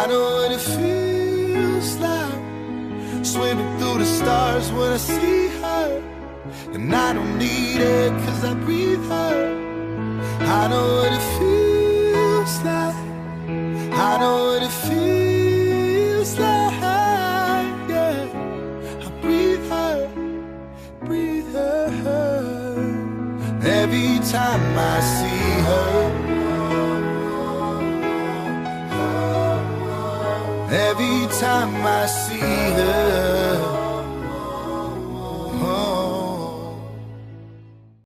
I know what it feels like, swimming through the stars when I see her. And I don't need it 'cause I breathe her. I know what it feels like, I know what it feels like, yeah. I breathe her, breathe her. Every time I see her, every time I see her.